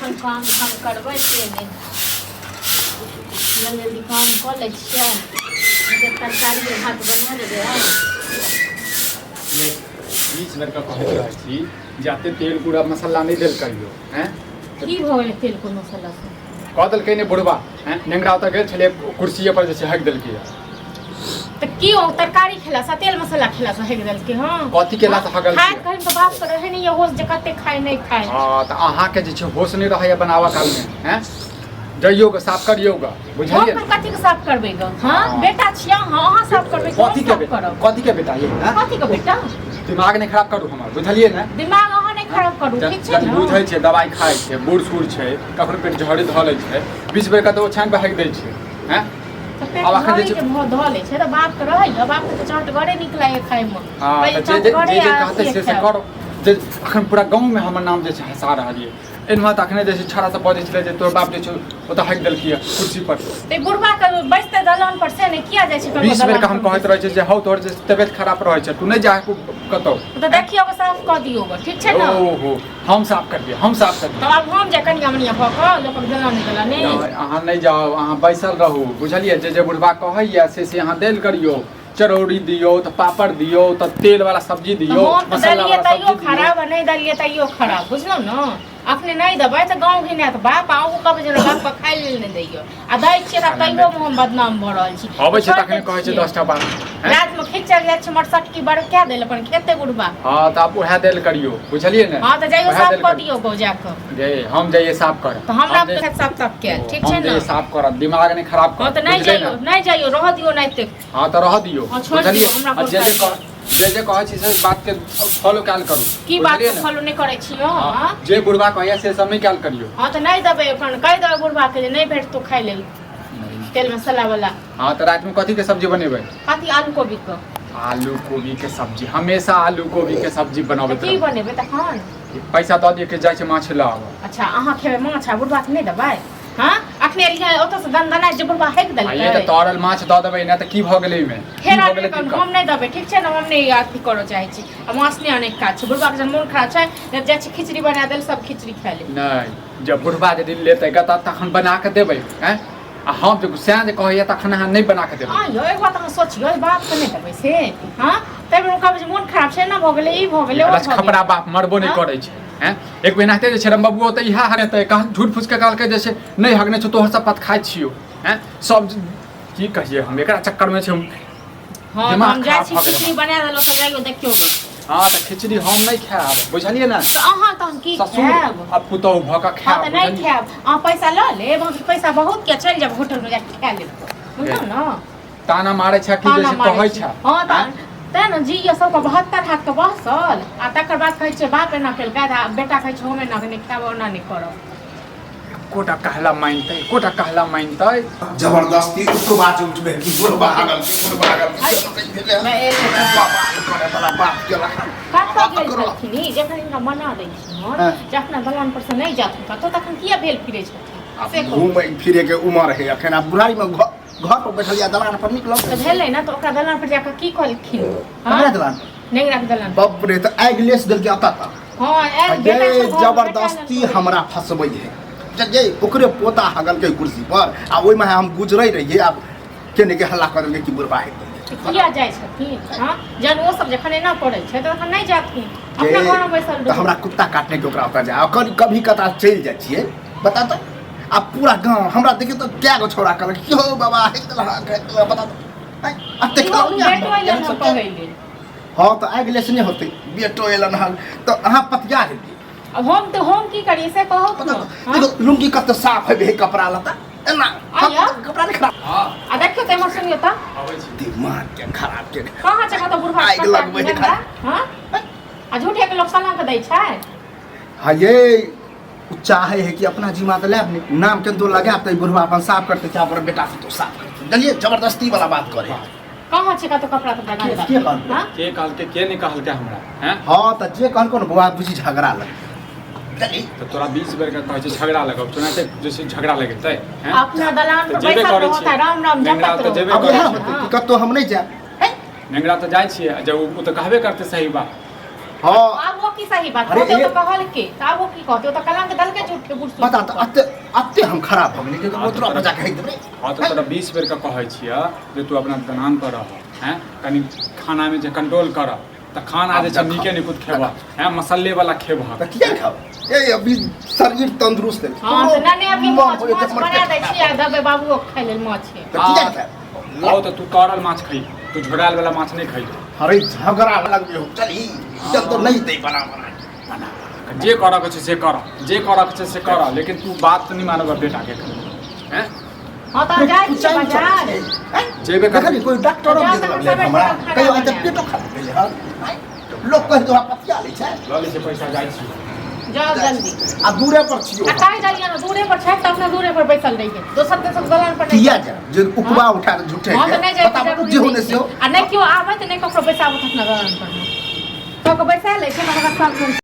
अपन काम धाम करबै से नहीं जल्दी काम कर ले छियै तरकारी भात बना देबै बीच बेर का कहैत रहै छी जाते तेल पूरा मसाला नहीं देल करियो हैं की भ गेलै तेल को मसाला से कह देलकै ने बुढ़वा हैं नेंगरा ओतऽ गेल छलै कुर्सिये पर जे छै हक देलकै तो की हो तरकारी खेला सा तेल मसाला खेला सा हक देलकै हां कथी केला से हगल खाय कहीं तो बात करे है नहीं ये होश जे कते खाय नहीं खाय हां त अहाँ के जे छै होश नहीं रहैया बनावा काल में हैं जइयो के साफ करियो ग बुझलिए हम कथि के साफ करबै ग हां बेटा छिया हां अहाँ साफ करबै कथी के बेटा ये हैं कथि के बेटा दिमाग नहीं खराब करू हमर बुझलिए ना दिमाग अहाँ नहीं खराब करू ठीक छै जब बुझै छै दवाई खाइ छै बूढ़ सूढ़ छै कखनो पेट झड़ी धऽ लै छै 20 बेर का तो छान पे हक दै छै हैं अब अखन जे बहुत धले छै त बाप के रहै बाप के चट गरे निकलै खाय में हां जे कहते से करो जे अखन पूरा गांव में हमर नाम जे छै हंसा रहलिए एनवा त अखने जे छै छड़ा से बजै छले जे तोर बाप जे छै ओतऽ हक देलकिए कुर्सी पर ते बुढ़वा के बैठते दलान पर से नहीं किया जाय छै 20 बेर का हम कहैत रहै छै जे हौ तोर जे तबियत खराब रहै छै तू नहीं जा कतौ तो देखियो के साफ क दियो ठीक छै ना ओहो हम साफ कर दिए हम साफ कर दिए तो अब हम जे कनिया मनिया भ क लोक दलान निकला नहीं अहाँ नहीं जाओ अहाँ बैसल रहू बुझलिए जे बुढ़वा कहैया से अहाँ देल करियो चरौड़ी दियो तो पापड़ दियो तो तेल वाला सब्जी दियो मसाला वाला सब्जी खराब नहीं दलिए तइयो खराब बुझलो ना अपने नहीं दबै त गांव घिना त बाप आऊ कब जे बाप के खाइ लेल नहीं दैयो आ दै छियै त तइयो में हम बदनाम भ रहल छी अबै छै तखने कहै छै 10 टा बात रात में खिचड़ जाय छै मरसट की बड़ क्या देल अपन खेते बुढ़वा हां त आप उहे देल करियो बुझलिए ना हां त जाइयो साफ क दियो गो जाके जे हम जाइए साफ कर त हमरा के साफ साफ के ठीक छै ना हम साफ कर दिमाग नहीं खराब कर हां त नहीं जाइयो रह दियो नहीं ते हां त रह दियो बुझलिए जे कहै छी से बात के फॉलो काल करू की बात फॉलो नहीं करै छियो हां जे बुढ़वा कहैया से सब नहीं काल करियो हां त नहीं दबै अपन कह दबै बुढ़वा के नहीं भेट तो खाइ लेल तेल मसाला वाला हां त रात में कथी के सब्जी बनेबै कथी आलू कोबी के सब्जी हमेशा आलू कोबी के सब्जी बनाबे की बनेबै तखन पैसा द दिए के जाय छै माछ लाब अच्छा अहाँ खेबै माछ आ बुढ़वा के नहीं दबै हां अखने लिया ओतो से दंदना जे बुढ़वा हेक देलकै ये त तरल माछ द देबै ना त की भ गेलै में फेर हम नहीं दबै ठीक छै ना हम नहीं अथी करो चाहे छी आ माछ नहीं आने का छै बुढ़वा के जन मन खराब छै जाय छी खिचड़ी बना देल सब खिचड़ी खा ले नहीं जब बुढ़वा जे दिन लेतै ग तखन बना के देबै हैं आ हम जो साँझ कहैया तखन अहाँ नहीं बना के देबै हां यो एक बात हम सोचियो बात के नहीं देबै से हां तब उनका मन खराब छै ना भ गेलै ई भ गेलै ओ खपरा बाप मरबो नहीं करै छै हैं एक महीना ते जे छै बबुओ त इहा हने त कह झूठ फूस के कहल के जे छै नहीं हगने छ तोहर सब पत खाइ छियो हैं सब की कहिए हम एकरा चक्कर में छै हां हम जाय छी खिचड़ी बना देलो त जाइयो देखियो ग हां त खिचड़ी हम नहीं खाब बुझलिए ना त अहाँ त हम की खाब अब पुतौ भ क खाब हां त नहीं खाब आ पैसा ल ले पैसा बहुत के चल जाब होटल में जाके खा ले बुझलो ना ताना मारे छ कि जे कहै छ हां त तें न जी ये सब को 72 हाथ के बसल आ तकर बाद कहै छै बाप एना केल गाधा बेटा कहै छै हमे ना नहीं खाब ओना नहीं करो कोटा कहला मानतै जबरदस्ती उसको बात उठबे कि बुढ़वा भागल मैं बाबा करे वाला बात के लखन का गेल जखन इनका मना दै छी जे अपना दलान पर से नहीं जात तो तखन किया भेल फिरे छै से घूमे फिरे के उम्र है अखन अब बुढ़ाई में घर पर बैठल या दलान पर निकलो त भेलै ना तो ओकरा दलान पर जाके की कहलखिन हां दलान नेंगरा के दलान बाप रे त आगलेस देल के आता हां बेटा जबरदस्ती हमरा फसबै है जे ओकरे पोता हगल के कुर्सी पर आ ओइ में हम गुजरै रहिए अब केने के हल्ला कर कि बुढ़वा है किया जाय छथिन हां जन वो सब जखन ना पड़ै छै त तखन नहीं जाथिन अपना घर में बैसल त हमरा कुत्ता काटने के ओकरा ओतऽ जा कभी कता चल जाय छिए बता त आ पूरा गांव हमरा देखे तो क्या गो छोड़ा कर कि हो बाबा है बता तो अब देखो हां तो आगलेस नहीं होते बेटो एलन हल तो अहाँ पतिया है अब हम की करिए से कहो देखो लुंगी कत साफ है कपड़ा लता एना कपड़ा नहीं खराब हां आ देखो ते हमर सुनियो त दिमाग के खराब के कहां जगह तो बुढ़वा आग लगबै है हां आ झूठे के लोग सलाह के दै छै हां ये चाहे है कि अपना जीवा तो लेब नाम के दो लगा त बुढ़वा अपन साफ करते क्या पर बेटा से तो साफ चलिए जबरदस्ती वाला बात करे कहां छै का तो कपड़ा तो लगा हां के कहल के नहीं कहल के हमरा हैं हां त जे कहल को बुआ बुझी झगड़ा लग चली तो तोरा 20 बेर का कहै छै झगड़ा लगब तुरंत जैसे झगड़ा लगतै हैं अपना दलान पर बैठल होता राम राम जपत रहो अब कतो हम नहीं जा नेंगरा तो जाय छिए जब वो तो कहबे करते सही बात हाँ अब वो की सही बात अरे होते ये- तो कहल के तब वो की कहते तो कलंक दल के झूठ के बुढ़ बता तो अत्ते हम खराब हो गेली कि हाँ, मोतरा तो बजा के कहि देबै हाँ तो तोरा 20 बेर का कहै छियै जे तू अपना दनान पर रह हैं कनी खाना में जे कंट्रोल कर त खाना जे छै अब नीके निकुत खेबा हैं मसाले वाला खेबा त किया खाओ ए अभी शरीर तंदुरुस्त है हां तो ना ने अभी माछ हो जेतै, माछ हमर बना पेट दै छी आ दबे बाबू खाइ लेल माछ है त किया खाओ आओ तो तू तरल माछ खई तू झोराल वाला माछ नहीं खई अरे झगड़ा लग हो चली चल तो नहीं दे बना जे करऽ के छै से कर जे करऽ के छै से कर लेकिन तू बात नहीं मानब बेटा के हैं हां तो जाय छी बाजार जेबे कर देखली कोई डॉक्टर जा दे तऽ देलक हम हमरा सब कहियो खाना त पेटो खराब भेल हन लोग कहि तोरा पतिया लै छै लऽ ले से पैसा जाइ छी जाओ जल्दी आ दूरे पर छियो आ काहे जाइए ना दूरे पर छै त अपना दूरे पर बैसल रहिए दोसर दोसर दलान पर नहीं किया जा जे उपवा उठा के झूठे हां तो नहीं जाए बता जे होने से हो आ नहीं क्यों आवे तो नहीं ककरो बैसाबो तक ना दलान पर तो को बैसा ले छै हमरा साथ